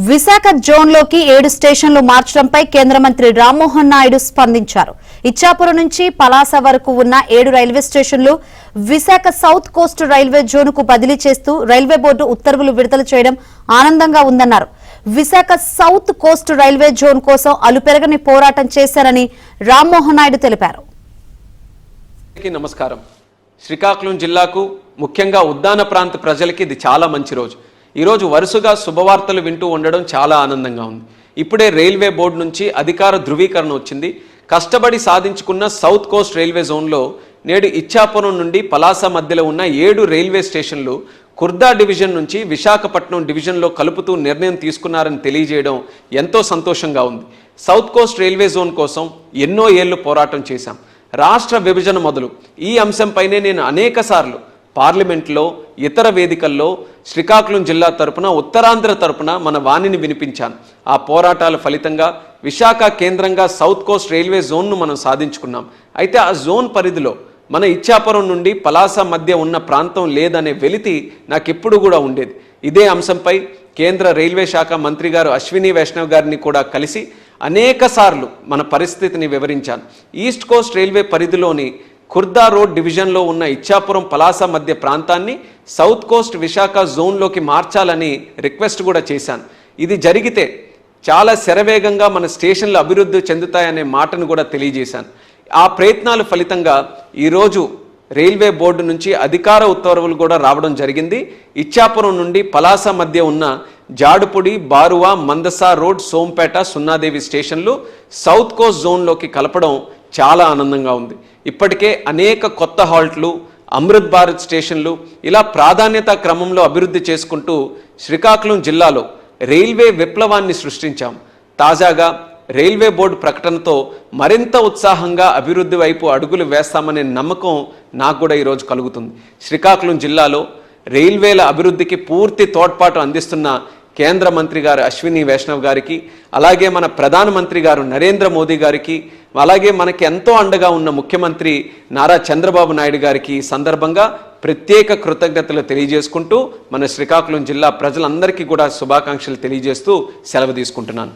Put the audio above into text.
విశాఖ జోన్లోకి 7 స్టేషన్లు మార్చడంపై కేంద్ర మంత్రి రామ్మోహన్ నాయుడు స్పందించారు. ఇచ్చాపురం నుంచి పలాస వరకు ఉన్న 7 రైల్వే స్టేషన్లు విశాఖ సౌత్ కోస్ట్ రైల్వే జోన్కు బదిలీ చేస్తూ రైల్వే బోర్డు ఉత్తర్వులు విడుదల చేయడం ఆనందంగా ఉందన్నారు. Visakha south Coast railway zone కోసం అలుపెరగని పోరాటం చేశారని రామ్మోహన్ నాయుడు తెలిపారు. నమస్కారం. శ్రీకాకుళం జిల్లాకు ముఖ్యంగా ఉద్దాన ప్రాంత ప్రజలకి ఇది చాలా మంచి రోజు. ఈరోజు వరుసగా శుభవార్తలు వింటూ ఉండడం చాలా ఆనందంగా ఉంది. ఇప్పుడే రైల్వే బోర్డు నుంచి అధికార ధృవీకరణ వచ్చింది. కష్టపడి సాధించుకున్న సౌత్ కోస్ట్ రైల్వే జోన్లో నేడు ఇచ్చాపురం నుండి పలాస మధ్యలో ఉన్న 7 రైల్వే స్టేషన్లు కుర్దా డివిజన్ నుంచి విశాఖపట్నం డివిజన్లో కలుపుతూ నిర్ణయం తీసుకున్నారని తెలియజేయడం ఎంతో సంతోషంగా ఉంది. సౌత్ కోస్ట్ రైల్వే జోన్ కోసం ఎన్నో ఏళ్లు పోరాటం చేశాం. రాష్ట్ర విభజన మొదలు ఈ అంశంపైనే నేను అనేకసార్లు పార్లమెంట్లో ఇతర వేదికల్లో శ్రీకాకుళం జిల్లా తరపున ఉత్తరాంధ్ర తరపున మన వాణిని వినిపించాను. ఆ పోరాటాల ఫలితంగా విశాఖ కేంద్రంగా సౌత్ కోస్ట్ రైల్వే జోన్ను మనం సాధించుకున్నాం. అయితే ఆ జోన్ పరిధిలో మన ఇచ్చాపురం నుండి పలాస మధ్య ఉన్న ప్రాంతం లేదనే వెలితి నాకెప్పుడు కూడా ఉండేది. ఇదే అంశంపై కేంద్ర రైల్వే శాఖ మంత్రి గారు అశ్విని వైష్ణవ్ గారిని కూడా కలిసి అనేక సార్లు మన పరిస్థితిని వివరించాను. ఈస్ట్ కోస్ట్ రైల్వే పరిధిలోని కుర్దా రోడ్ డివిజన్లో ఉన్న ఇచ్చాపురం పలాస మధ్య ప్రాంతాన్ని సౌత్ కోస్ట్ విశాఖ జోన్లోకి మార్చాలని రిక్వెస్ట్ కూడా చేశాను. ఇది జరిగితే చాలా శరవేగంగా మన స్టేషన్లు అభివృద్ధి చెందుతాయనే మాటను కూడా తెలియజేశాను. ఆ ప్రయత్నాల ఫలితంగా ఈరోజు రైల్వే బోర్డు నుంచి అధికార ఉత్తర్వులు కూడా రావడం జరిగింది. ఇచ్చాపురం నుండి పలాస మధ్య ఉన్న జాడుపుడి, బారువా, మందస రోడ్, సోంపేట, సున్నాదేవి స్టేషన్లు సౌత్ కోస్ట్ జోన్లోకి కలపడం చాలా ఆనందంగా ఉంది. ఇప్పటికే అనేక కొత్త హాల్ట్లు, అమృత్ భారత్ స్టేషన్లు ఇలా ప్రాధాన్యత క్రమంలో అభివృద్ధి చేసుకుంటూ శ్రీకాకుళం జిల్లాలో రైల్వే విప్లవాన్ని సృష్టించాం. తాజాగా రైల్వే బోర్డు ప్రకటనతో మరింత ఉత్సాహంగా అభివృద్ధి వైపు అడుగులు వేస్తామనే నమ్మకం నాకు కూడా ఈరోజు కలుగుతుంది. శ్రీకాకుళం జిల్లాలో రైల్వేల అభివృద్ధికి పూర్తి తోడ్పాటు అందిస్తున్న కేంద్ర మంత్రి గారు అశ్విని వైష్ణవ్ గారికి, అలాగే మన ప్రధానమంత్రి గారు నరేంద్ర మోదీ గారికి, అలాగే మనకి ఎంతో అండగా ఉన్న ముఖ్యమంత్రి నారా చంద్రబాబు నాయుడు గారికి ఈ సందర్భంగా ప్రత్యేక కృతజ్ఞతలు తెలియజేసుకుంటూ మన శ్రీకాకుళం జిల్లా ప్రజలందరికీ కూడా శుభాకాంక్షలు తెలియజేస్తూ సెలవు తీసుకుంటున్నాను.